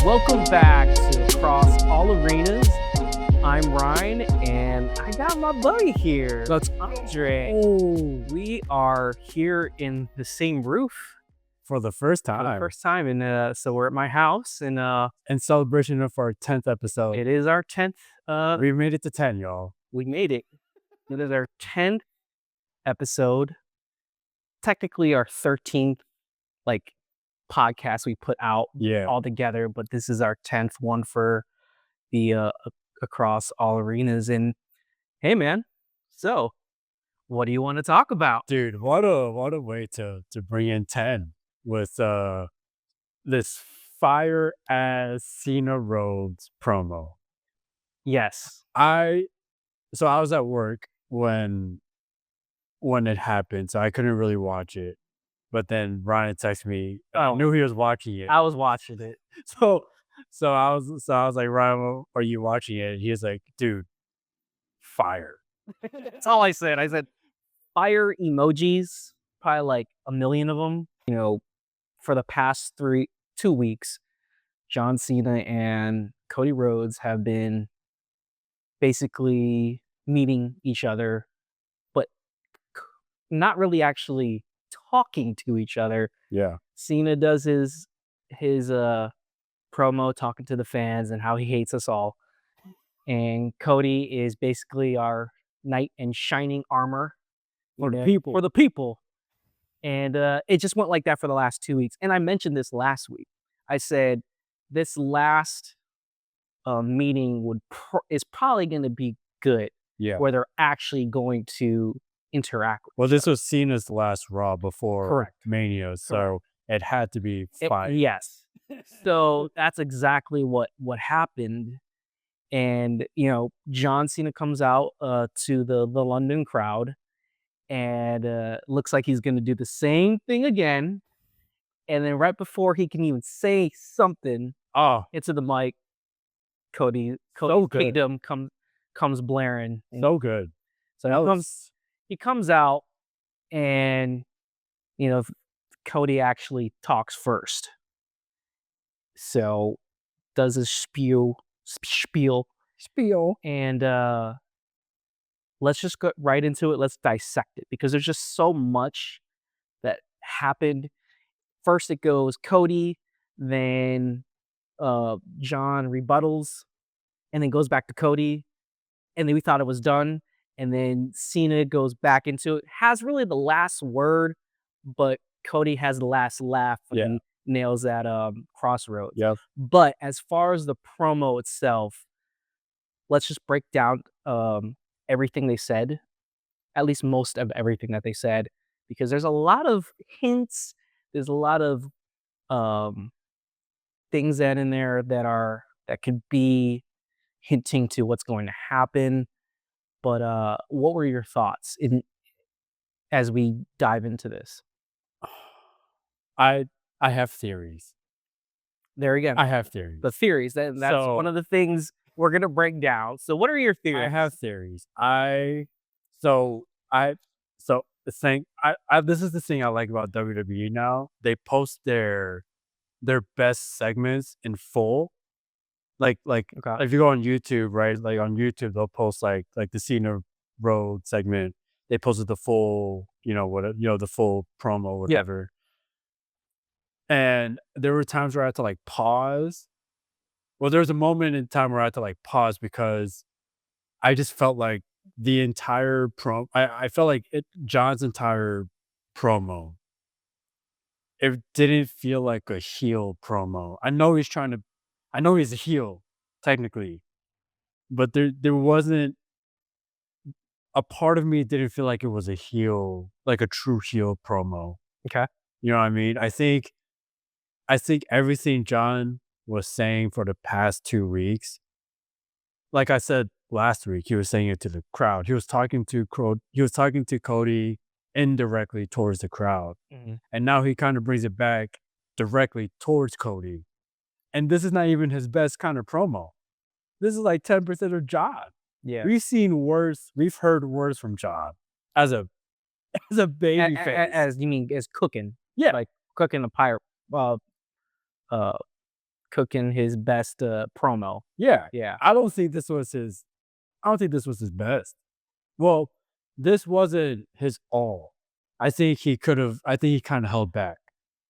Welcome back to Across All Arenas. I'm Ryne, and I got my buddy here. That's Andre. Oh, We are here in the same roof for the first for the time. first time, and so we're at my house, and In celebration of our 10th episode. it is our 10th. We made it to 10, y'all. We made it. It is our 10th episode. Technically, our 13th, podcast we put out Yeah. all together, but this is our 10th one for the Across All Arenas. And hey, man, so what do you want to talk about? Dude, what a way to bring in 10 with this fire ass Cena Rhodes promo. Yes. I was at work when it happened, so I couldn't really watch it. But then Ryan texted me. I knew he was watching it. I was watching it. So I was like, Ryan, are you watching it? And he was like, dude, fire. That's all I said. I said fire emojis, probably like a million of them. You know, for the past 2 weeks, John Cena and Cody Rhodes have been basically meeting each other, but not really actually talking to each other. Yeah. Cena does his promo talking to the fans and how he hates us all. And Cody is basically our knight in shining armor For the people. For the people. And it just went like that for the last 2 weeks. And I mentioned this last week. I said this last meeting is probably going to be good, Yeah. where they're actually going to interact with Well, each this other. was Cena's last Raw before Correct. Mania, so it had to be fine. Yes. So that's exactly what happened. And, John Cena comes out to the London crowd and looks like he's going to do the same thing again. And then right before he can even say something into the mic, Cody's kingdom comes blaring. So good. So he comes out and, Cody actually talks first. So does his spiel, and let's just go right into it. Let's dissect it because there's just so much that happened. First it goes Cody, then John rebuttals, and then goes back to Cody, and then we thought it was done, and then Cena goes back into it, has really the last word, but Cody has the last laugh and nails that crossroads. Yep. But as far as the promo itself, let's just break down everything they said, at least most of everything that they said, because there's a lot of hints, there's a lot of things that in there that could be hinting to what's going to happen. But what were your thoughts as we dive into this? I have theories. There again, I have theories. the theories. That's one of the things we're gonna break down. So, what are your theories? I have theories. This is the thing I like about WWE now. They post their best segments in full. Like if you go on YouTube, right? Like on YouTube, they'll post like the Cena Road segment. They posted the full, the full promo, whatever. And there were times where I had to pause. Well, there was a moment in time where I had to pause because I just felt like the entire I felt like John's entire promo, it didn't feel like a heel promo. I know he's a heel, technically, but there wasn't a part of me didn't feel like it was a heel, like a true heel promo. Okay. You know what I mean? I think everything John was saying for the past 2 weeks, like I said last week, he was saying it to the crowd. He was talking to Cody indirectly towards the crowd. Mm-hmm. And now he kind of brings it back directly towards Cody. And this is not even his best kind of promo. This is like 10% of John. Yeah. We've heard words from John as a baby face. As you mean as cooking. Yeah. Like cooking a pirate cooking his best promo. Yeah. Yeah. I don't think this was his best. Well, this wasn't his all. I think he kinda held back.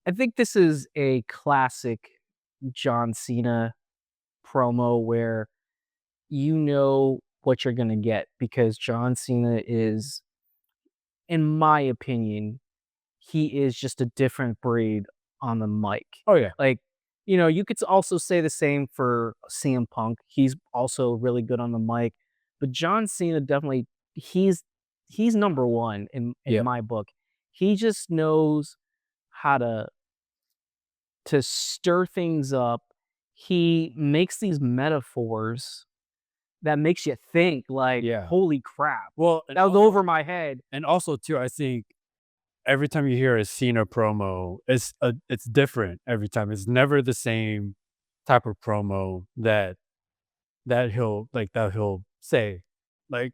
I think this is a classic John Cena promo where you know what you're gonna get because John Cena is, in my opinion, he is just a different breed on the mic. Oh, yeah. Like, you know, you could also say the same for CM Punk. He's also really good on the mic, but John Cena definitely he's he's number one in Yep. my book. He just knows how to stir things up. He makes these metaphors that makes you think like, Yeah. "Holy crap, Well, that was over my head." and also too, I think every time you hear a Cena promo, it's different every time. It's never the same type of promo that he'll say. Like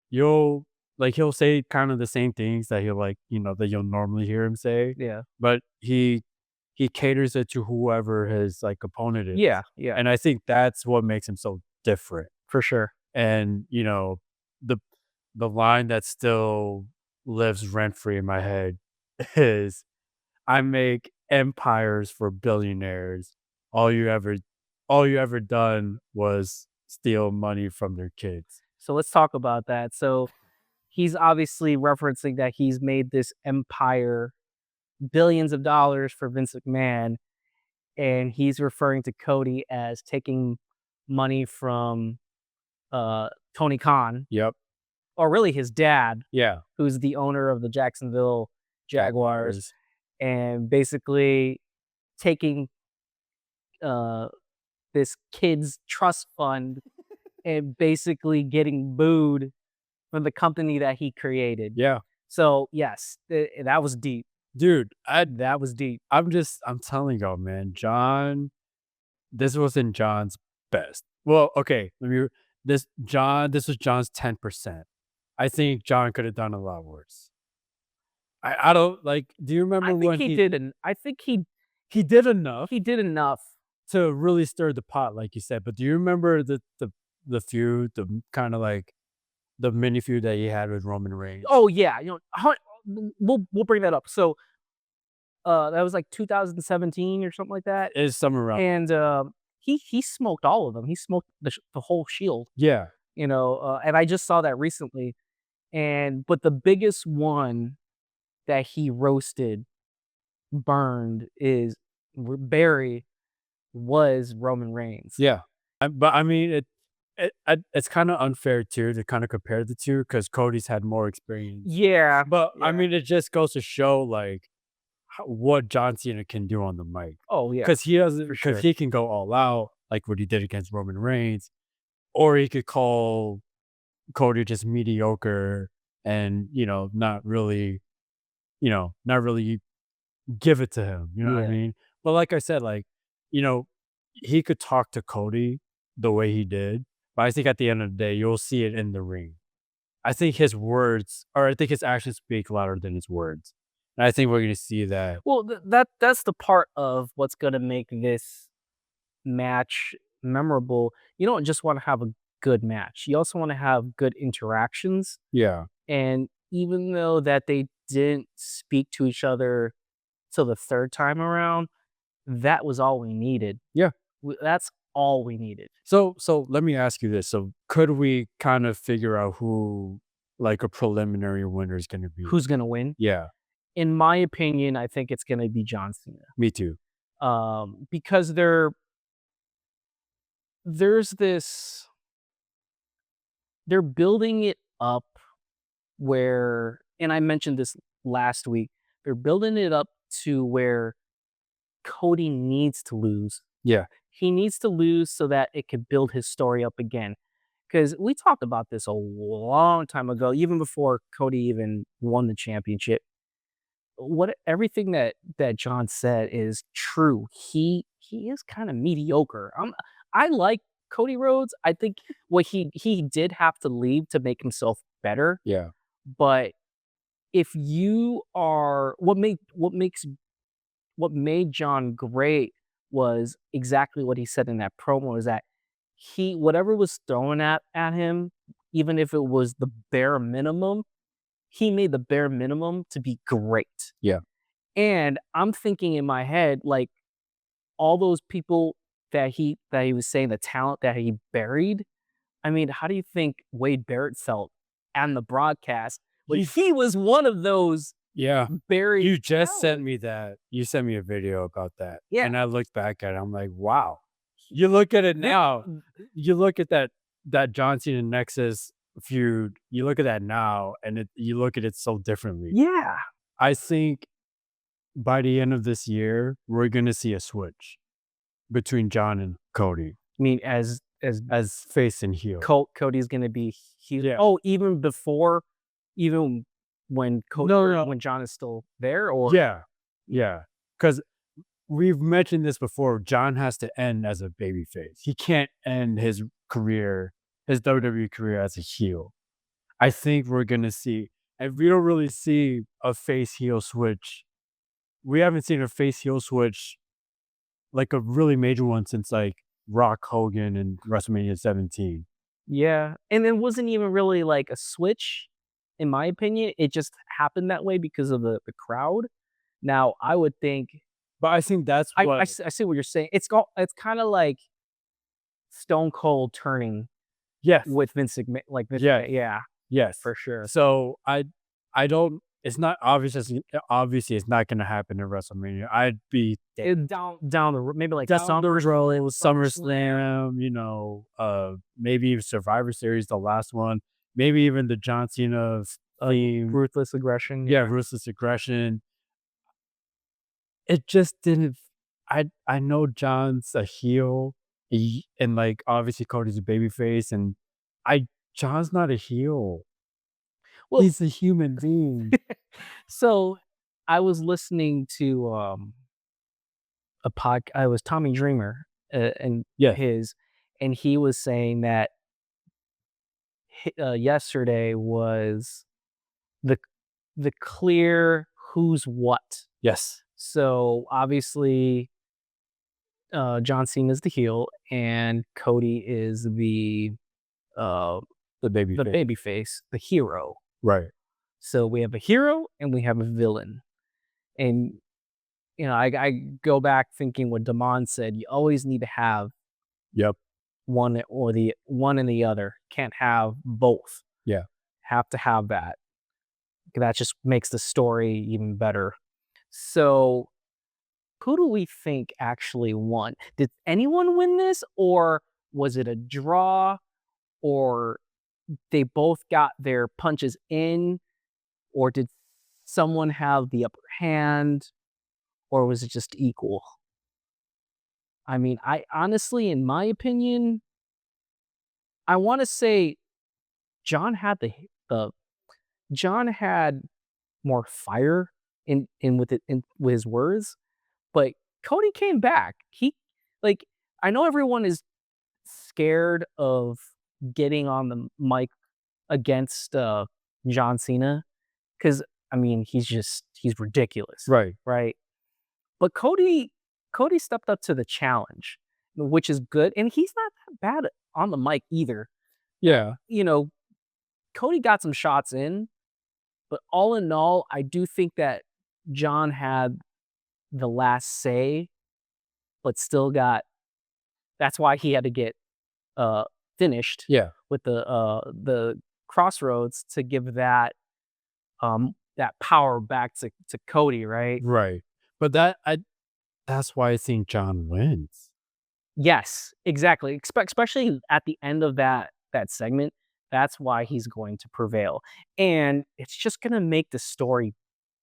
you'll he'll say kind of the same things that that you'll normally hear him say, Yeah. but he caters it to whoever his like opponent is. Yeah, yeah, And I think that's what makes him so different. for sure. And the the line that still lives rent free in my head is I make empires for billionaires. All you ever all you ever done was steal money from their kids. So let's talk about that. So he's obviously referencing that he's made this empire, billions of dollars for Vince McMahon, and he's referring to Cody as taking money from Tony Khan, Yep. or really his dad, Yeah. who's the owner of the Jacksonville Jaguars, Jaguars. and basically taking uh, this kid's trust fund and basically getting booed from the company that he created. Yeah. So yes, that was deep. Dude, That was deep. I'm telling y'all, man, this wasn't John's best. Well, okay, this was John's 10%. I think John could have done a lot worse. I don't like, do you I remember think when he did, and I think he did enough he did enough. to really stir the pot, like you said, but do you remember the feud, kinda like the mini feud that he had with Roman Reigns? Oh yeah, you know, we'll bring that up. So that was like 2017 or something like that, It's somewhere around. and he smoked all of them. He smoked the whole Shield, Yeah. you know. And I just saw that recently. And but the biggest one that he roasted, burned is Barry was Roman Reigns. Yeah. But I mean, it's kinda unfair too to kinda compare the 2 because Cody's had more experience. Yeah, But, I yeah. mean, it just goes to show, like, ho what John Cena can do on the mic. Oh yeah, Because he doesn't for because sure. he can go all out, like what he did against Roman Reigns, or he could call Cody just mediocre and, not really give it to him, you know what I Yeah. mean? But like I said, like, you know, he could talk to Cody the way he did, but I think at the end of the day, you'll see it in the ring. I think his actions speak louder than his words. And I think we're gonna see that. Well, that's the part of what's gonna make this match memorable. You don't just wanna have a good match. You also wanna have good interactions, Yeah. and even though that they didn't speak to each other till the 3rd time around, that was all we needed. Yeah. That's all we needed. So let me ask you this. So could we kind of figure out who like a preliminary winner is gonna be? Who's gonna win? Yeah, In my opinion, I think it's gonna be John Cena. me too. Because there's this they're building it up where, and I mentioned this last week, they're building it up to where Cody needs to lose. Yeah. He needs to lose so that it could build his story up again. Because we talked about this a long time ago, even before Cody even won the championship. What everything that John said is true. He is kind of mediocre. I like Cody Rhodes. I think what he did have to leave to make himself better. Yeah. But if you are what made John great was exactly what he said in that promo, is that whatever was thrown at him, even if it was the bare minimum, he made the bare minimum to be great. Yeah. And I'm thinking in my head, like, all those people that he was saying, the talent that he buried, I mean, how do you think Wade Barrett felt on the broadcast when You he was one of those Yeah. buried You just sent talent? me that. You sent me a video about that, Yeah. and I looked back at it, I'm like, "Wow." You look at it That now, you look at that John Cena Nexus feud, you look at that now, and you look at it so differently. Yeah. I think by the end of this year, we're gonna see a switch between John and Cody I mean, as as face and heel. Cody's gonna be huge. Yeah. Oh, even before, even when No, no. when John is still there, or Yeah. Yeah. Because we've mentioned this before, John has to end as a babyface. He can't end his career, his WWE career as a heel. I think we're gonna see, and we don't really see a face heel switch. We haven't seen a face heel switch, like a really major one since like Rock Hogan and WrestleMania 17. yeah, and it wasn't even really like a switch, in my opinion. It just happened that way because of the crowd. Now, I would think But I think that's what I see what you're saying. It's kinda like Stone Cold turning Yes. with Vince Yes. McMahon. Yeah, Yes. for sure. So I don't, it's not obvious as obviously it's not gonna happen in WrestleMania. I'd be Down the maybe like down the road, SummerSlam. SummerSlam, maybe even Survivor Series, the last one, maybe even the John Cena theme. Ruthless Aggression. Yeah, Ruthless Aggression. It just didn't. I know John's a heel, and like obviously Cody's a babyface, and I John's not a heel. Well, He's a human being. so I was listening to, I was Tommy Dreamer, and Yes. his and he was saying that yesterday was the clear who's what. Yes. So, obviously, John Cena's the heel and Cody is uh, The the babyface. babyface, the hero. Right. So, we have a hero and we have a villain. And, I go back thinking what Damon said, you always need to have Yep. one and the other. Can't have both. Yeah. Have to have that. That just makes the story even better. So, who do we think actually won? Did anyone win this, or was it a draw, or they both got their punches in, or did someone have the upper hand, or was it just equal? I mean, I honestly, in my opinion, I want to say John had the John had more fire in with his words, but Cody came back. Like, I know everyone is scared of getting on the mic against, John Cena, because I mean, he's ridiculous, Right. right? But Cody stepped up to the challenge, which is good, and he's not that bad on the mic either. Yeah. You know, Cody got some shots in, but all in all, I do think that John had the last say, but still got that's why he had to get, uh, finished Yeah. with the crossroads to give that power back to Cody, right? Right. But that's why I think John wins. Yes, exactly. Especially at the end of that segment, that's why he's going to prevail, and it's just gonna make the story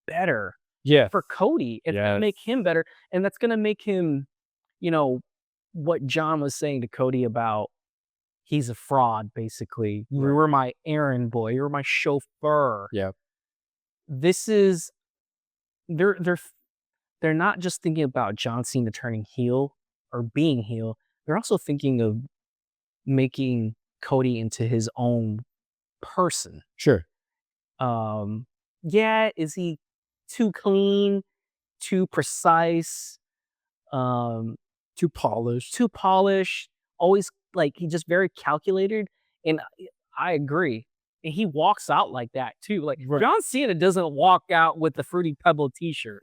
better Yes. for Cody. It's gonna Yes. make him better, and that's gonna make him, you know, what John was saying to Cody about he's a fraud, basically. You Right. were my errand boy. You were my chauffeur. Yep. This is they're they're they're not just thinking about John Cena turning heel or being heel. They're also thinking of making Cody into his own person. Sure. Um, yeah, is he too clean, too precise? Too polished. too polished, always like he just very calculated. And I agree. And he walks out like that too. Like Right. John Cena doesn't walk out with the Fruity Pebble t-shirt,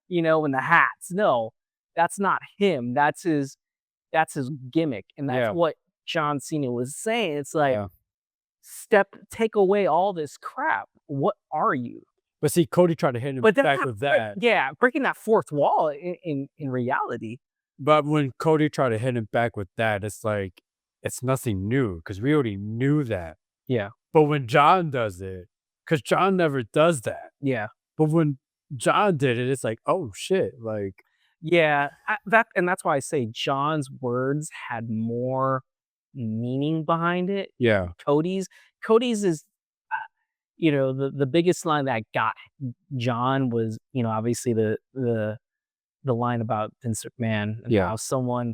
and the hats. No, that's not him. That's his gimmick. And that's Yeah. what John Cena was saying. It's like, Yeah. take away all this crap. What are you? But see, Cody tried to hit him But that's back not with that. yeah, breaking that fourth wall in reality. But when Cody tried to hit him back with that, it's like, it's nothing new because we already knew that. Yeah. But when John does it, because John never does that. Yeah. But when John did it, it's like, oh shit. Like, Yeah. That's why I say John's words had more meaning behind it. yeah. Cody's is the biggest line that got John was, obviously the line about Vince McMahon and Yeah. how someone,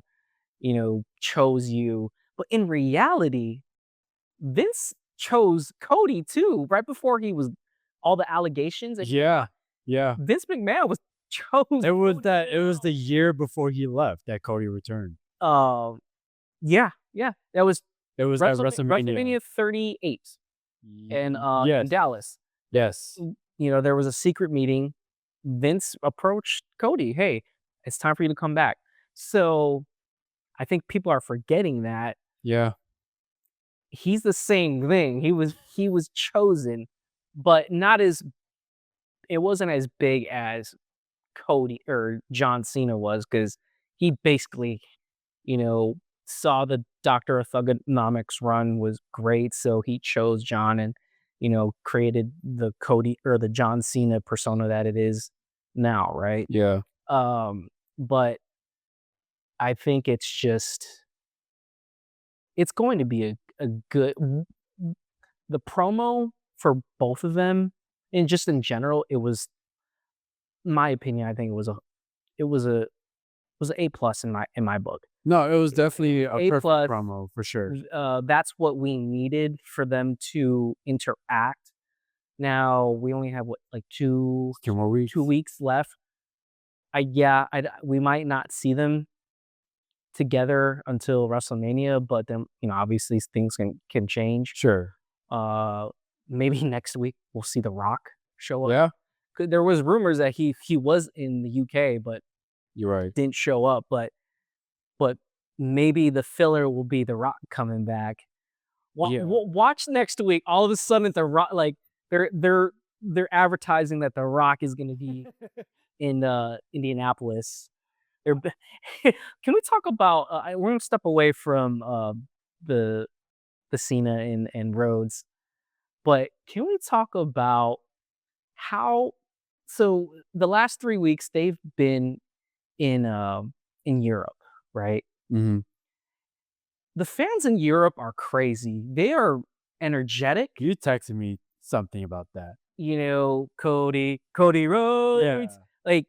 chose you. But in reality, Vince chose Cody too, right before he was all the allegations. Yeah. Yeah. Vince McMahon was chose. It was the year before he left that Cody returned. Yeah. That was It was at WrestleMania. WrestleMania 38 in Yes. Dallas. Yes. There was a secret meeting. Vince approached Cody, "Hey, it's time for you to come back." So I think people are forgetting that Yeah. he's the same thing. He was chosen, but not as it wasn't as big as Cody or John Cena was because he basically, saw the Doctor of Thugonomics run was great, so he chose John and, created the Cody or the John Cena persona that it is now, right? Yeah. But I think it's going to be a good the promo for both of them and just in general, it was my opinion, I think it was a A plus in my book. No, it was definitely a A perfect plus. promo for sure. That's what we needed for them to interact. Now we only have what, like 2 more weeks. 2 weeks left. We might not see them together until WrestleMania, but then obviously things can change. Sure. Maybe next week we'll see The Rock show up. Yeah. 'Cause there was rumors that he was in the UK, but You're right. didn't show up. But maybe the filler will be The Rock coming back. Yeah. Watch next week. All of a sudden, The Rock, like they're advertising that The Rock is going to be in Indianapolis. Can we talk about? We're going to step away from the Cena and Rhodes, but can we talk about how? So the last 3 weeks they've been in Europe, right? Mhm. The fans in Europe are crazy. They are energetic. You texted me something about that. Cody Rhodes, like,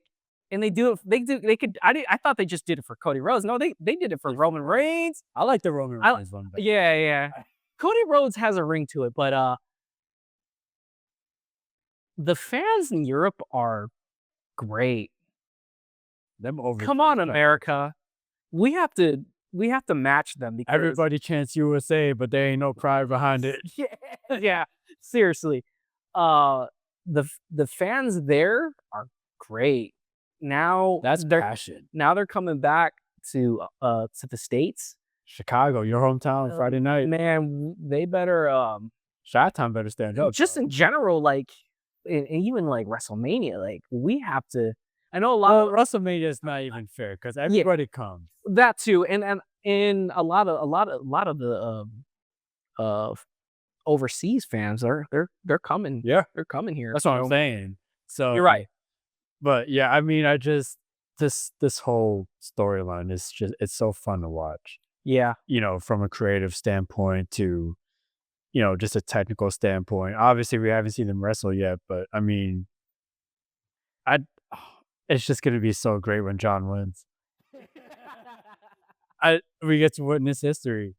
and they do it. They could. I thought they just did it for Cody Rhodes. No, they did it for Roman Reigns. I like the Roman Reigns one better. Yeah. Cody Rhodes has a ring to it, but the fans in Europe are great. Them over. Come on, America. We have to match them because Everybody chants USA, but there ain't no pride behind it. yeah, seriously. The fans there are great. Now That's they're passion. now they're coming back to the States. Chicago, your hometown, Friday night. Man, they better Chi-Town better stand up. just in general, like and even like WrestleMania, like we have to. I know a lot of WrestleMania is not even fair because everybody comes. that too, and a lot of the overseas fans they're coming. Yeah. They're coming here. That's what I'm saying. So You're right. But yeah, I mean, this whole storyline is it's so fun to watch. Yeah. From a creative standpoint to, just a technical standpoint. Obviously, we haven't seen them wrestle yet, but I mean, it's just gonna be so great when John wins. We get to witness history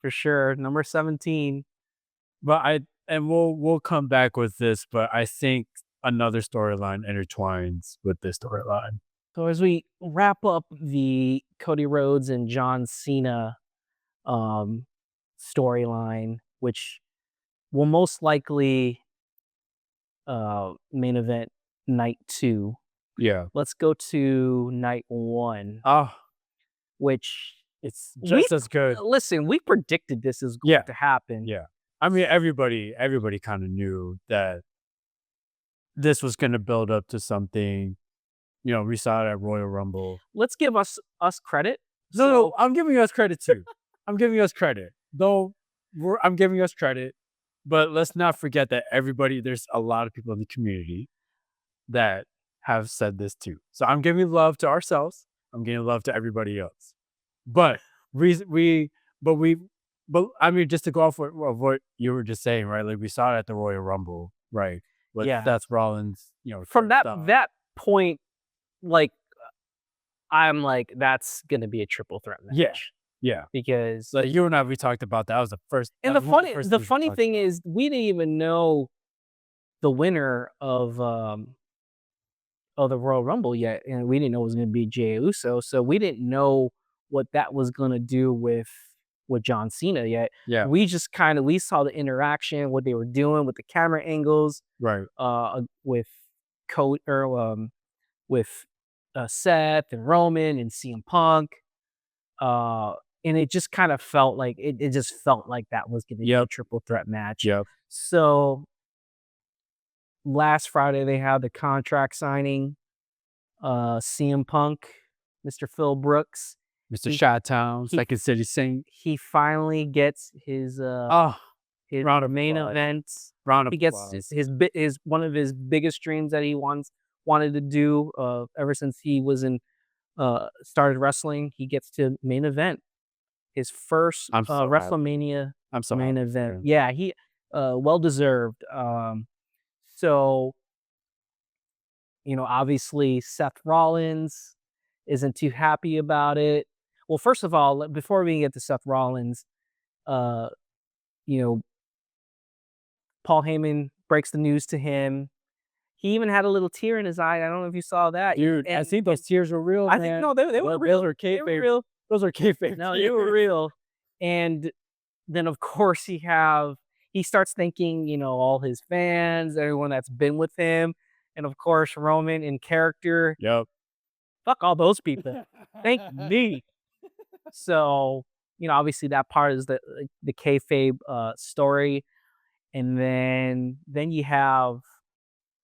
For sure. Number 17. but we'll come back with this, but I think another storyline intertwines with this storyline. So as we wrap up the Cody Rhodes and John Cena um, storyline, which will most likely main event night 2. Yeah. Let's go to night 1, Oh, which it's we just as good. listen. We predicted this is going Yeah. to happen. Yeah. I mean, everybody kind of knew that this was going to build up to something. You know, we saw it at Royal Rumble. Let's give us credit. No, I'm giving us credit too. I'm giving us credit, though. I'm giving us credit, but let's not forget that there's a lot of people in the community that have said this too. So I'm giving love to ourselves. I'm giving love to everybody else. But reason we, but we, but I mean, just to go off of what you were just saying, right? Like we saw it at the Royal Rumble, right? With Yeah. Seth Rollins, From that point, like I'm like, that's gonna be a triple threat match. Yeah. Yeah. Because So you and I, we talked about that. That was the first. and that was one of the first things we funny talked thing about. is we didn't even know the winner of the Royal Rumble yet, and we didn't know it was gonna be Jey Uso, so we didn't know what that was gonna do with John Cena yet. Yeah. We saw the interaction, what they were doing with the camera angles, Right. with Cody or with Seth and Roman and CM Punk. And it just kind of felt like it just felt like that was gonna be a Yep. triple threat match. Yep. So last Friday they had the contract signing. CM Punk, Mr. Phil Brooks, Mr. He- Chi-Town, he- Second City Saint. he finally gets his Oh, his round of main applause. event. round of He gets applause. his one of his biggest dreams that he wanted to do ever since he was in started wrestling. He gets to main event his first I'm so happy. WrestleMania I'm so main happy, event. man. Yeah, he well deserved. So obviously Seth Rollins isn't too happy about it. Well, first of all, before we get to Seth Rollins, uh, you know, Paul Heyman breaks the news to him. He even had a little tear in his eye. I don't know if you saw that. Dude, I think those tears were real, I man. think no, they were real. Those are They were kayfabe. real. Those are kayfabe. No, they were real. And then of course he starts thanking, all his fans, everyone that's been with him. And of course, Roman in character, Yep. fuck all those people. Thank me. So, obviously that part is the kayfabe story. And then you have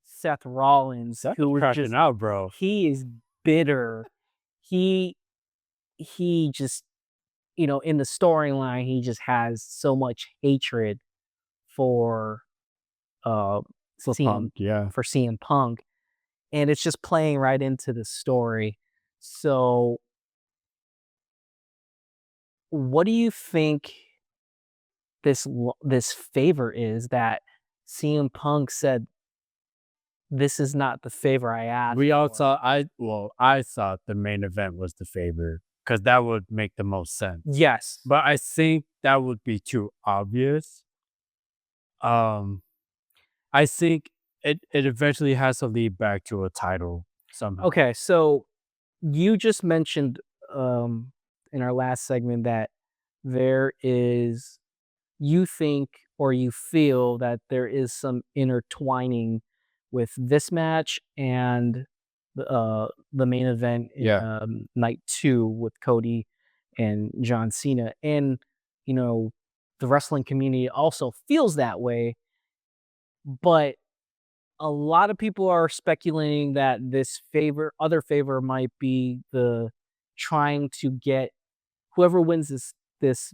Seth Rollins, Seth who was crashing just out, bro. he is bitter. He just, in the storyline, he just has so much hatred for uh For CM Punk, yeah. for CM Punk, and it's just playing right into the story. So, what do you think this favor is that CM Punk said, "This is not the favor I asked We all for"? I thought the main event was the favor because that would make the most sense. Yes. But I think that would be too obvious. I think it eventually has to lead back to a title somehow. Okay, so you just mentioned in our last segment that there is you think or you feel that there is some intertwining with this match and the main event in Yeah. night 2 with Cody and John Cena. And the wrestling community also feels that way, but a lot of people are speculating that this other favor might be the trying to get whoever wins this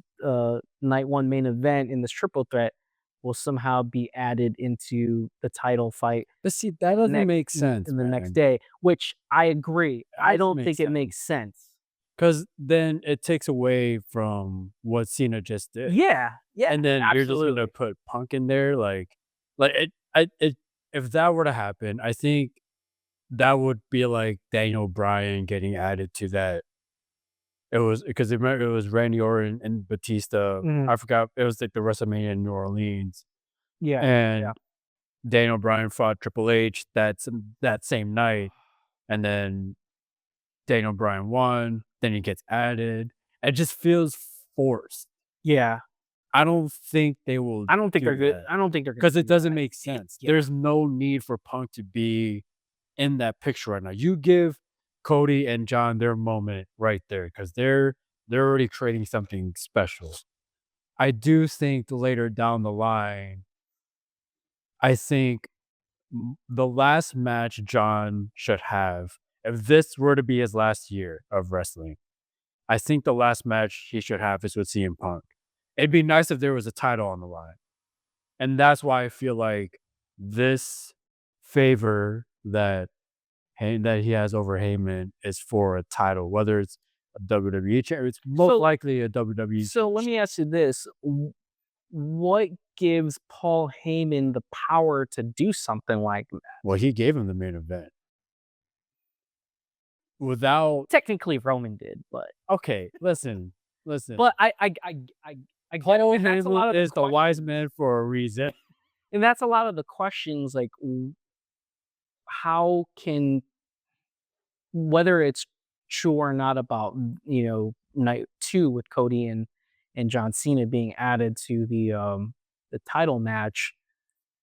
night 1 main event in this triple threat will somehow be added into the title fight But see, that doesn't make sense, in the next man. day, which I agree. I doesn't don't make think it sense. makes sense. Because then it takes away from what Cena just did. Yeah, yeah, And then you're just absolutely. gonna put Punk in there, like if that were to happen, I think that would be like Daniel Bryan getting added to that. It was because remember it was Randy Orton and Batista. Mhm. I forgot it was like the WrestleMania in New Orleans, Yeah, and Daniel Bryan fought Triple H that same night, and then Daniel Bryan won, then he gets added. It just feels forced. Yeah. I don't think they will I don't think they're do good. that I don't think they're gonna because it do doesn't that. make sense. Yeah. There's no need for Punk to be in that picture right now. You give Cody and John their moment right there because they're already creating something special. I do think later down the line, I think the last match John should have, if this were to be his last year of wrestling, I think the last match he should have is with CM Punk. It'd be nice if there was a title on the line. And that's why I feel like this favor that he has over Heyman is for a title, whether it's a WWE champion, it's most So likely a WWE so let me ask you this. What gives Paul Heyman the power to do something like that? Well, he gave him the main event. Without Technically, Roman did, but okay, listen. I get Paul and that's a Heyman lot of the is the wise questions, man for a reason. and that's a lot of the questions, like, how can whether it's true or not about, night 2 with Cody and John Cena being added to the title match,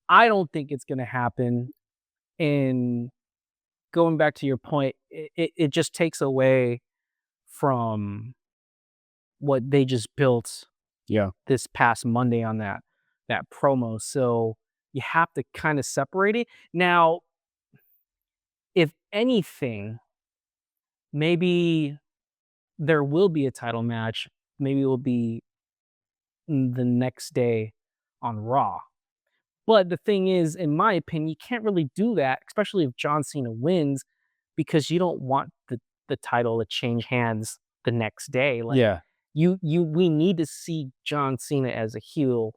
I don't think it's gonna happen, and going back to your point, it just takes away from what they just built Yeah. this past Monday on that promo, so you have to kinda separate it. Now, if anything, maybe there will be a title match, maybe it will be the next day on Raw. But the thing is, in my opinion, you can't really do that, especially if John Cena wins, because you don't want the title to change hands the next day. Like Yeah. we need to see John Cena as a heel.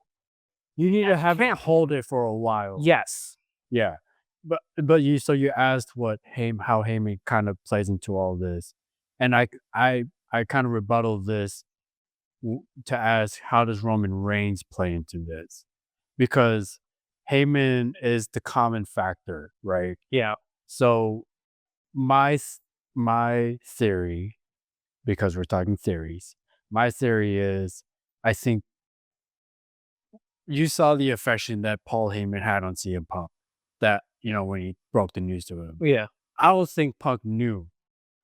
You need to As have champion. hold it for a while. Yes. Yeah. But you asked what how Heyman kind of plays into all this. And I kind of rebuttal this to ask how does Roman Reigns play into this? Because Heyman is the common factor, right? Yeah. So my my theory, because we're talking theories, my theory is I think you saw the affection that Paul Heyman had on CM Punk. That when he broke the news to him. Yeah. I don't think Punk knew.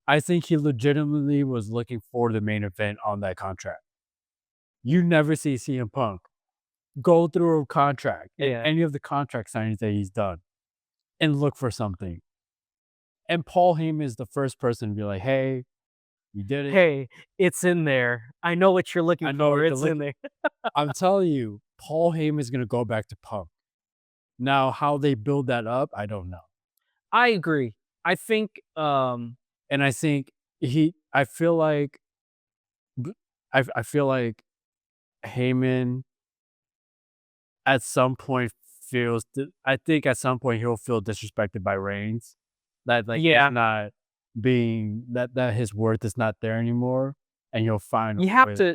I think he legitimately was looking for the main event on that contract. You never see CM Punk go through a contract in Yeah. any of the contract signings that he's done and look for something. And Paul Heyman is the first person to be like, "Hey, you did it. Hey, it's in there. I know what you're looking I know for. what you're It's in looking." there. I'm telling you, Paul Heyman is gonna go back to Punk. Now, how they build that up, I don't know. I agree. I think And I think I feel like I feel like Heyman at some point I think at some point he'll feel disrespected by Reigns. That like he's yeah. not being that his worth is not there anymore, and he'll find a way.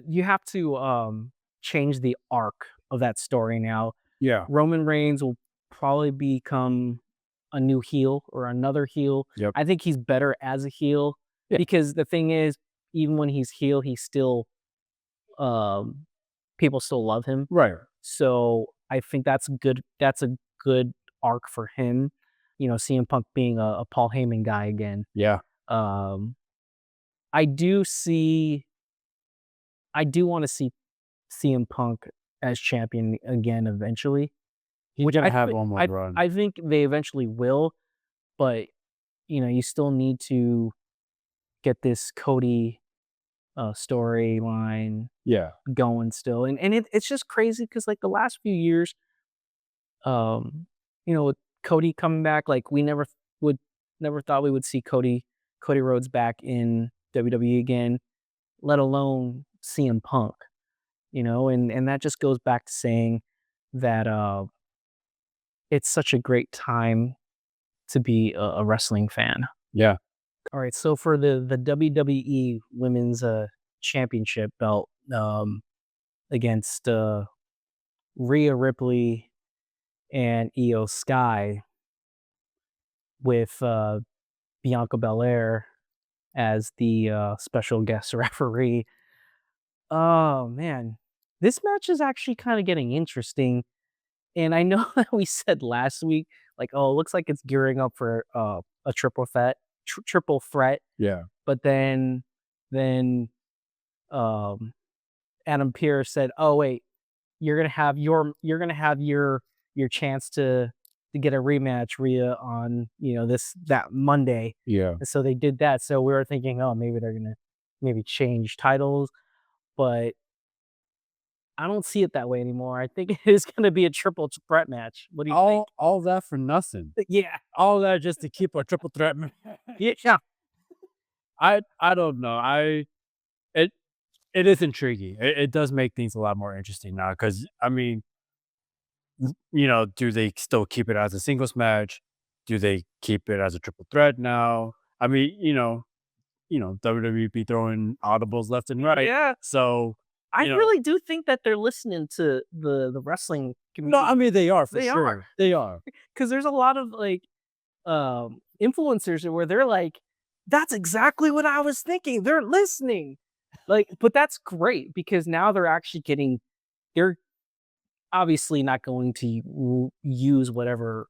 You have to change the arc of that story now. Yeah. Roman Reigns will probably become a new heel or another heel. Yep. I think he's better as a heel Yeah. because the thing is, even when he's heel, he's still um people still love him. Right. So I think that's a good arc for him. CM Punk being a Paul Heyman guy again. Yeah. Um I do see I do want to see CM Punk as champion again eventually, He's which gonna have one more run. I think they eventually will, but you still need to get this Cody storyline Yeah. going still, and it's just crazy because like the last few years, um, with Cody coming back, like we would never thought we would see Cody Rhodes back in WWE again, let alone CM Punk. And that just goes back to saying that it's such a great time to be a wrestling fan. Yeah. All right, so for the WWE Women's Championship belt against Rhea Ripley and Io Sky with Bianca Belair as the special guest referee. Oh man, this match is actually kind of getting interesting. And I know that we said last week, like, oh, it looks like it's gearing up for a triple threat. Yeah. But then um, Adam Pearce said, "Oh wait, you're gonna have your chance to get a rematch, Rhea, on that Monday." Yeah. And so they did that. So we were thinking, oh, maybe they're gonna maybe change titles, but I don't see it that way anymore. I think it is gonna be a triple threat match. What do you think? All that for nothing. Yeah, All that just to keep a triple threat. yeah, I don't know. It it is intriguing. It does make things a lot more interesting now because I mean, do they still keep it as a singles match? Do they keep it as a triple threat now? I mean, WWE be throwing audibles left and right. yeah. So, I really do think that they're listening to the wrestling no, I community. mean they are for They are, sure. They are. because there's a lot of like influencers where they're like, "That's exactly what I was thinking." They're listening, like, but that's great because now they're actually getting. They're obviously not going to use whatever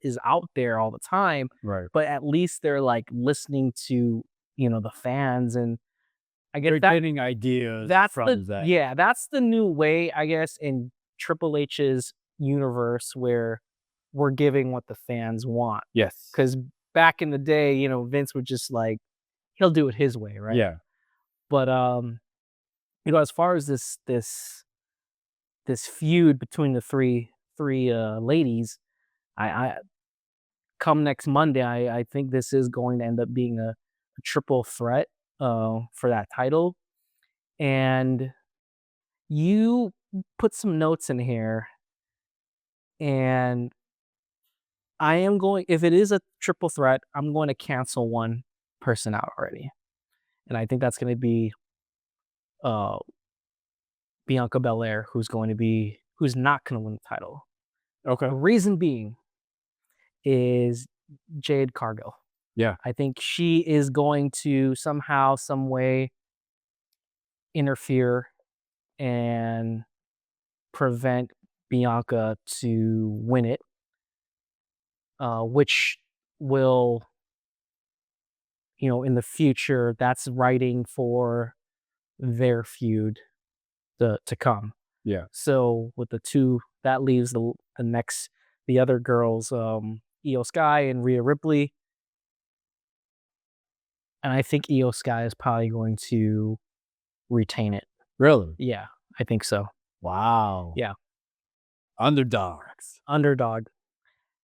is out there all the time, Right. but at least they're like listening to the fans, and I guess They're getting ideas from that. that's the new way, I guess, in Triple H's universe where we're giving what the fans want. Yes. Because back in the day, Vince would just like he'll do it his way, right? Yeah. But as far as this feud between the three ladies, I come next Monday, I think this is going to end up being a triple threat for that title. And you put some notes in here, and I am going if it is a triple threat, I'm going to cancel one person out already. And I think that's gonna be uh Bianca Belair, who's not gonna win the title. Okay. The reason being is Jade Cargill. Yeah. I think she is going to somehow, some way interfere and prevent Bianca to win it, which will, in the future, that's writing for their feud to come. Yeah. So with the two, that leaves the other girls, Io Sky and Rhea Ripley. And I think Io Sky is probably going to retain it. Really? Yeah, I think so. Wow. Yeah, Underdogs. underdog.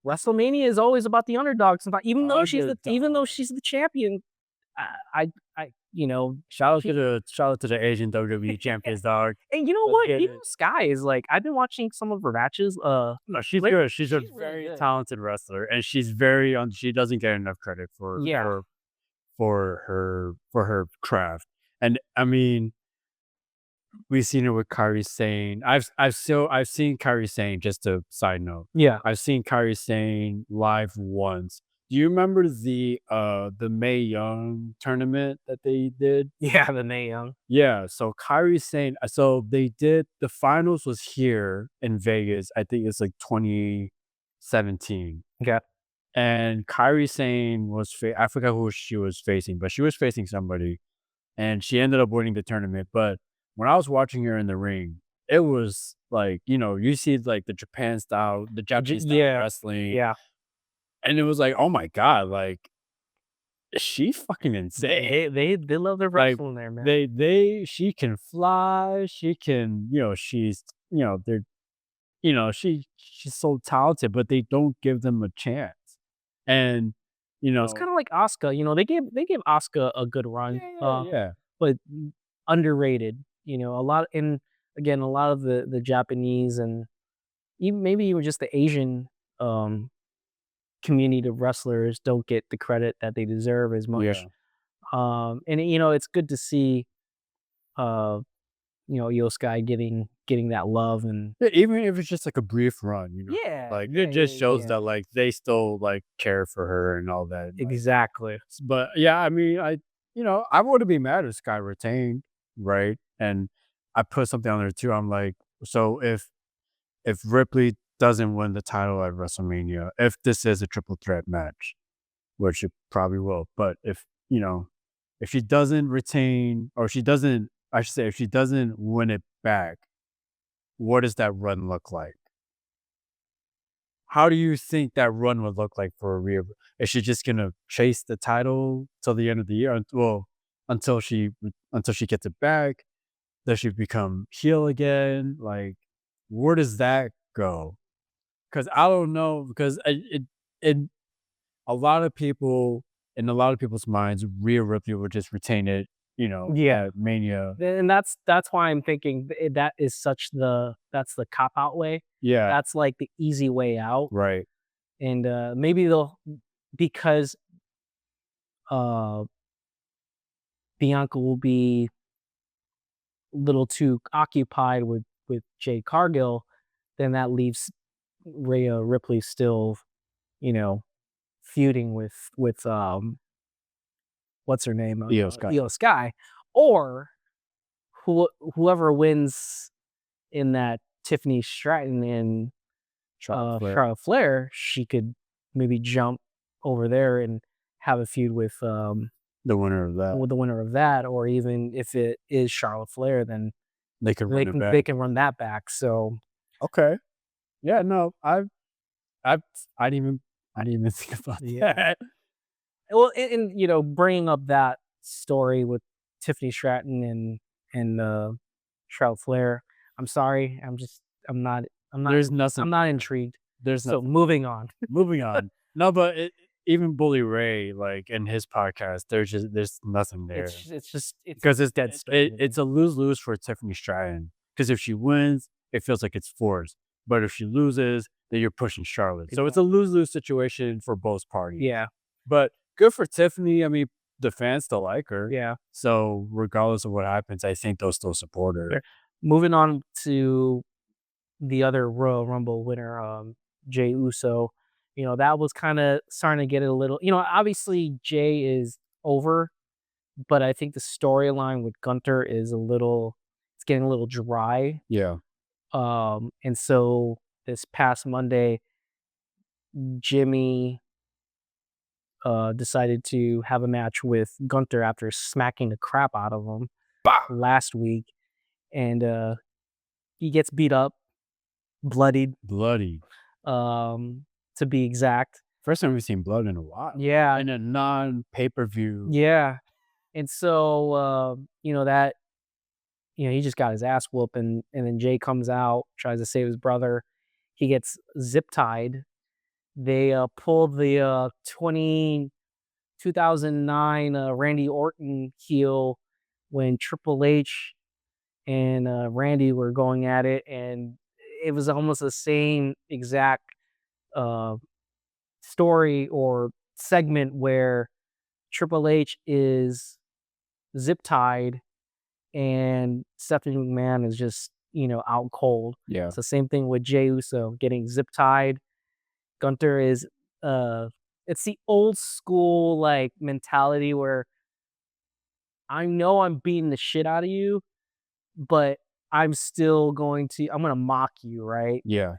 WrestleMania is always about the underdog. Sometimes, even though Underdog. she's the champion, I Shout out to the Asian WWE champions, dog. and you know Let's what? get Even it. Sky is like I've been watching some of her matches. No, she's Like, good. She's a she's really very good. talented wrestler, and she's very on. She doesn't get enough credit Yeah. for her craft. And I mean, we've seen it with Kyrie Sane. I've seen Kyrie Sane. Just a side note, Yeah. I've seen Kyrie Sane live once. Do you remember the Mae Young tournament that they did? Yeah, the Mae Young. Yeah, so Kyrie Sane so they did the finals was here in Vegas. I think it's like 2017. Okay. And Kyrie Sane I forgot who she was facing, but she was facing somebody, and she ended up winning the tournament. But when I was watching her in the ring, it was like, you see like the Japan style, the Japanese style Yeah. wrestling, Yeah. and it was like, oh my God, like, is she fucking insane? They love their Like, wrestling there, man. she can fly, she can, she's, they're, she's so talented, but they don't give them a chance. And, It's kind of like Asuka. They gave Asuka a good run. yeah. But underrated. A lot, and again, a lot of the Japanese and even just the Asian um community of wrestlers don't get the credit that they deserve as much. Yeah. And it's good to see uh Io Sky getting that love and Yeah, even if it's just like a brief run, yeah, like yeah, it just yeah, shows yeah. that like they still like care for her and all that. Like, Exactly. but yeah, I mean, I wouldn't be mad if Sky retained, right? And I put something on there too. I'm like, so if Ripley doesn't win the title at WrestleMania, if this is a triple threat match, which it probably will, but if she doesn't retain or she doesn't, I should say, if she doesn't win it back, what does that run look like? How do you think that run would look like for Rhea? Is she just gonna chase the title till the end of the year? Well, until she gets it back, does she become heel again? Like, where does that go? Because I don't know. Because it a lot of people in a lot of people's minds, Rhea Ripley would just retain it. Yeah. At Mania. And that's why I'm thinking that is that's the cop out way. Yeah. That's like the easy way out. Right. And maybe they'll because uh Bianca will be a little too occupied with Jade Cargill, then that leaves Rhea Ripley still, you know, feuding with what's her name? Io Sky. Io Sky. Or whoever wins in that Tiffany Stratton and Charlotte Flair. Charlotte Flair, she could maybe jump over there and have a feud The winner of that. with the winner of that, or even if it is Charlotte Flair, then They could run it back. they can run that back. So Okay. Yeah, no, I I didn't even think about yeah. that. Well, and bringing up that story with Tiffany Stratton and Charlotte Flair, I'm sorry, I'm not I'm not There's nothing I'm not intrigued. there's So nothing. moving on. Moving on. No, but even Bully Ray, like in his podcast, there's nothing there It's because it's dead straight. it's a lose-lose for Tiffany Stratton. Because if she wins, it feels like it's forced. But if she loses, then you're pushing Charlotte. So it's a lose-lose situation for both parties. Yeah, But good for Tiffany. I mean, the fans still like her. yeah. So regardless of what happens, I think they'll still support her. Fair. Moving on to the other Royal Rumble winner, Jey Uso. That was kind of starting to get a little. Obviously Jay is over, but I think the storyline with Gunter is it's getting a little dry. Yeah. And so this past Monday, Jimmy decided to have a match with Gunter after smacking the crap out of him Bah! last week, and he gets beat up, bloodied, Bloody. to be exact. First time we've seen blood in a while. Yeah, In a non-pay-per-view. yeah. And so he just got his ass whooped, and then Jay comes out, tries to save his brother. He gets zip tied. They pulled the 2009 Randy Orton heel when Triple H and Randy were going at it, and it was almost the same exact uh, story or segment where Triple H is zip tied and Stephanie McMahon is just out cold. Yeah. It's the same thing with Jey Uso getting zip tied. Gunter is it's the old school like mentality where I know I'm beating the shit out of you, but I'm gonna mock you, right? Yeah.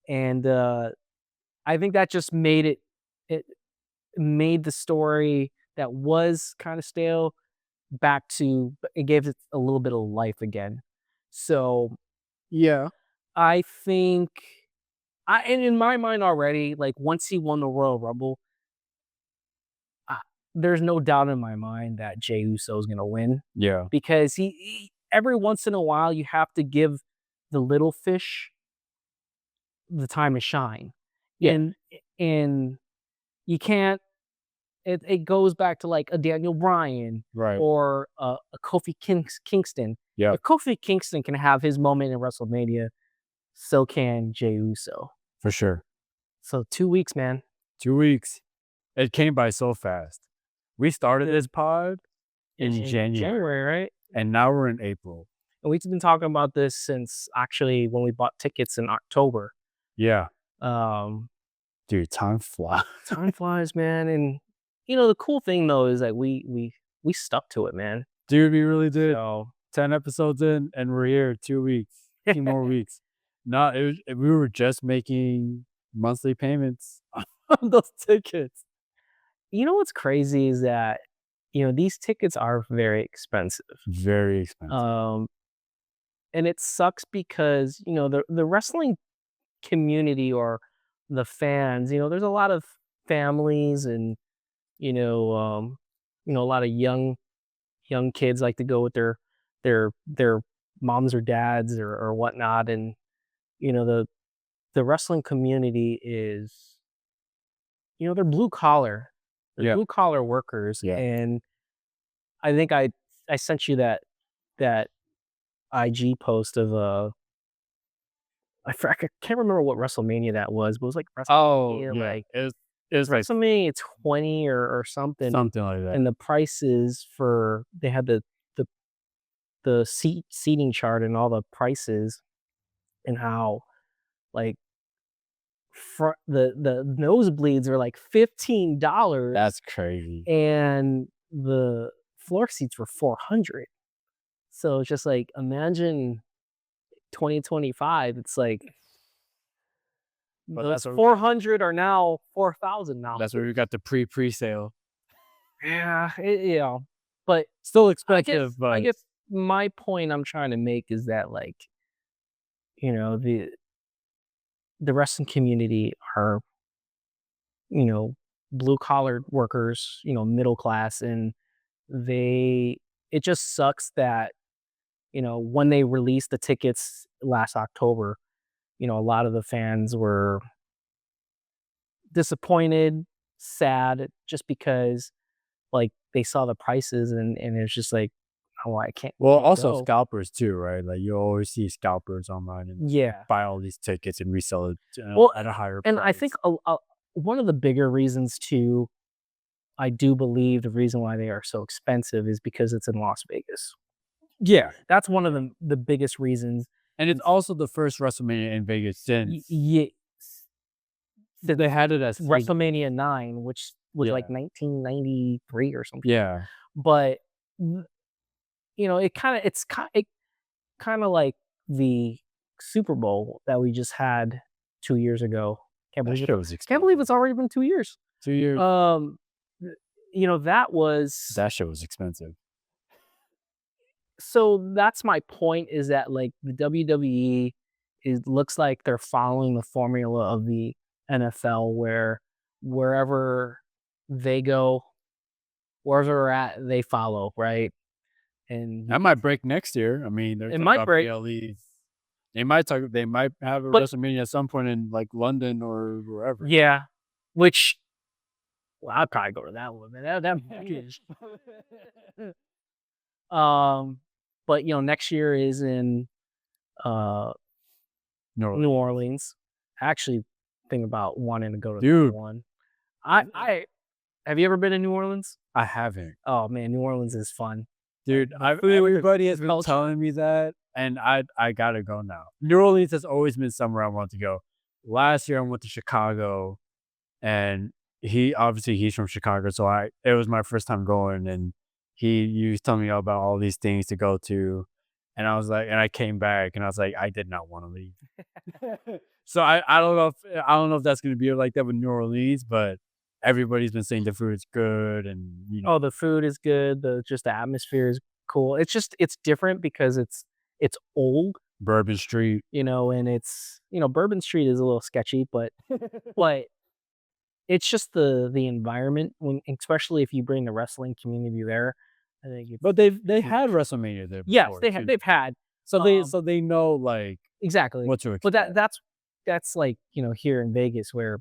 And I think that just it made the story that was kind of stale it gave it a little bit of life again. So Yeah. I think and in my mind already, like once he won the Royal Rumble, I, there's no doubt in my mind that Jey Uso is gonna win Yeah. because he every once in a while you have to give the little fish the time to shine, Yeah. and you can't. It goes back to like a Daniel Bryan Right. or a Kofi Kingston. Yeah. If Kofi Kingston can have his moment in WrestleMania, so can Jey Uso. For sure. So 2 weeks, man. 2 weeks. It came by so fast. We started this pod in January, January, right? and now we're in April. and we've been talking about this since actually when we bought tickets in October. Yeah. Um, Dude, time flies. time flies, man, and, the cool thing, though, is that we stuck to it, man. Dude, we really did. So 10 episodes in, and we're here 2 weeks, 2 more weeks. No, we were just making monthly payments on those tickets. you know what's crazy is that, these tickets are very expensive. Very expensive. Um, and it sucks because, the wrestling community or the fans, there's a lot of families and, you know, um, a lot of young kids like to go with their moms or dads or whatnot, and the wrestling community is, they're blue collar, they're Yeah. blue collar workers, Yeah. and I think I sent you that IG post of I can't remember what WrestleMania that was, but it was like Oh, WrestleMania, yeah. like It's like WrestleMania 20 or something, something like that. and the prices for they had the seating chart and all the prices, and how like the nosebleeds are like $15 That's crazy. and the floor seats were 400. So it's just like, imagine 2025, it's like But those that's what 400 are now 4,000 now. that's where we got the pre-sale. Yeah, but Still I expensive, I but guess my point I'm trying to make is that, like, the wrestling community are, you know, blue collar workers, middle class, and they it just sucks that, when they released the tickets last October, a lot of the fans were disappointed, sad, just because, like, they saw the prices and it's just like, "Oh, well, can't also go." scalpers too, right? Like, you always see scalpers online and Yeah. buy all these tickets and resell it, Well, at a higher and I price. think one of the bigger reasons too, I do believe the reason why they are so expensive is because it's in Las Vegas. Yeah, That's one of the biggest reasons. and it's also the first WrestleMania in Vegas Y since Ye since they had it as WrestleMania 9, which was like yeah, 1993 or something. yeah. But, w it kinda like the Super Bowl that we just had 2 years ago. That shit was Can't believe expensive. it's already been 2 years. 2 years. Um, th that was That shit was expensive. so that's my point, is that, like, the WWE, it looks like they're following the formula of the NFL, where wherever they go, wherever they're at, they follow, right? And That might break next year. I mean, they're it talking might about break, PLEs. They might have a but WrestleMania at some point in, like, London or wherever. yeah, which, well, I'd probably go to that one, man. That is but, next year is in, uh, No, New Orleans. I actually think about wanting to go to that dude, one. I Have you ever been to New Orleans? I haven't. Oh, man, New Orleans is fun. Dude, The food, everybody has the been culture. telling me that, and I gotta go now. New Orleans has always been somewhere I want to go. Last year, I went to Chicago, and he's from Chicago, so it was my first time going, and he was telling me about all these things to go to, and I was like, and I came back, and I was like, I did not want to leave. So I don't know if that's gonna be like that with New Orleans, but everybody's been saying the food is good, and Oh, the food is good, the atmosphere is cool. It's different because it's old, Bourbon Street. and Bourbon Street is a little sketchy, but it's just the environment, when especially if you bring the wrestling community there, I think But they had WrestleMania there yes, before too. they've had, So they know, like, exactly, what to but expect. that's like, here in Vegas, where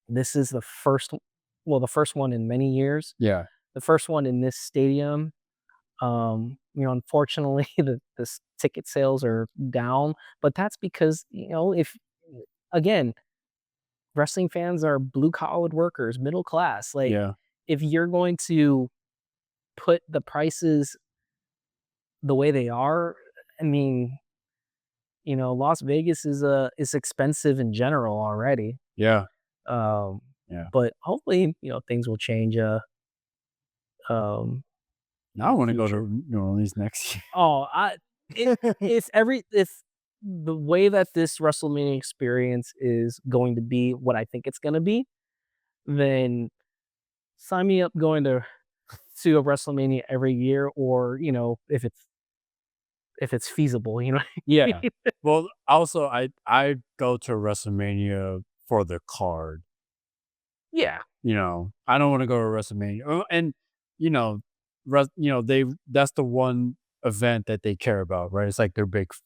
this is the first one in many years, Yeah. the first one in this stadium. Unfortunately, ticket sales are down, but that's because, if again, wrestling fans are blue collar workers, middle class. Like, Yeah. if you're going to put the prices the way they are, I mean, Las Vegas is expensive in general already. Yeah. Um, Yeah. but hopefully, things will change. Now I In the want to go future. to New Orleans next year. Oh, if the way that this WrestleMania experience is going to be what I think it's going to be, then sign me up going to a WrestleMania every year, or if it's feasible, Yeah. Well, also I go to WrestleMania for the card. Yeah, I don't want to go to WrestleMania. And you know, they that's the one event that they care about, right? It's like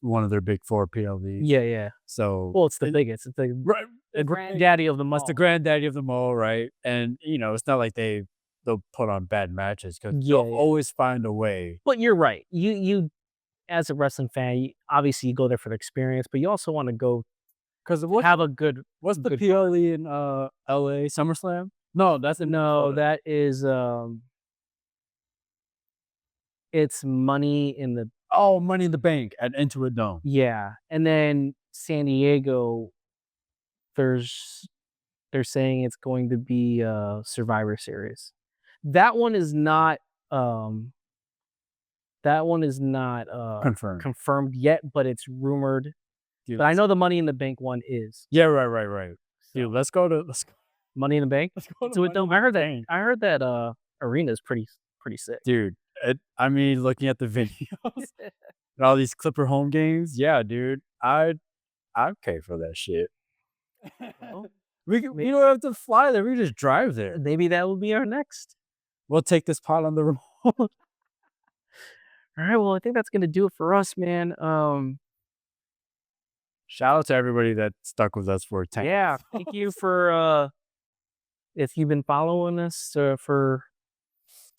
one of their big four PLEs. yeah, yeah. So Well, it's the biggest. It's the right, the it's big. granddaddy of them It's the all. granddaddy of them all, right? And it's not like they'll put on bad matches because Yeah, they'll yeah. always find a way. But you're right. You as a wrestling fan, obviously you go there for the experience, but you also want to go Because have a good what's the good. PLE in LA SummerSlam? No, that's in No, Minnesota. that is it's Money in the. Oh, Money in the Bank at Intuit Dome. Yeah, and then San Diego, there's they're saying it's going to be Survivor Series. That one is not um that one is not Confirmed. confirmed yet, but it's rumored. Dude, But I know the Money in the Bank one is. yeah, right. Dude, So, let's go. Money in the Bank? Let's go to Do it Money though. in I the heard that Bank. I heard that arena is pretty sick. Dude. I mean, looking at the videos and all these Clipper home games, yeah, dude, I'd pay for that shit. Well, We don't have to fly there. We just drive there. maybe that will be our next. We'll take this pot on the road. All right, well, I think that's gonna do it for us, man. Shout out to everybody that stuck with us for 10. Yeah, thank you for if you've been following us for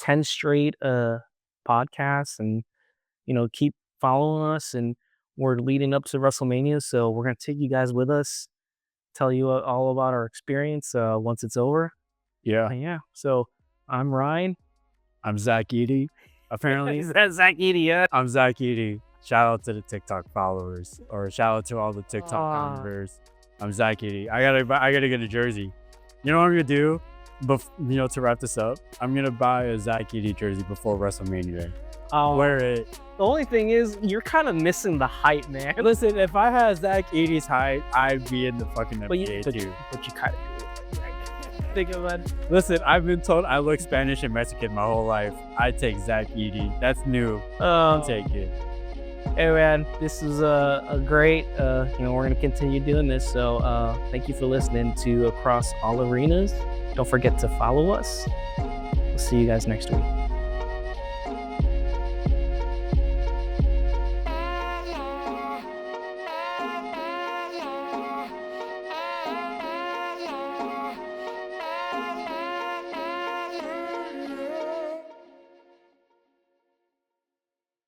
10 straight podcasts, and keep following us, and we're leading up to WrestleMania, so we're gonna take you guys with us, tell you all about our experience once it's over. Yeah. Yeah, so I'm Ryan. I'm Zach Eady. Apparently, Is that Zach Eady? Yeah. I'm Zach Eady. Shout out to the TikTok followers, or shout out to all the TikTok Aw. members. I'm Zach Eady. I gotta get a jersey. You know what I'm gonna do? To wrap this up, I'm gonna buy a Zach Eady jersey before WrestleMania. Wear it. The only thing is, you're kind of missing the height, man. Listen, if I had Zach Eady's height, I'd be in the fucking But you, NBA but, too. but you kind of do. Think of it. Listen, I've been told I look Spanish and Mexican my whole life. I take Zach Eady. That's new. I'll take it. Hey man, this is a great. We're gonna continue doing this. So thank you for listening to Across All Arenas. Don't forget to follow us. We'll see you guys next week.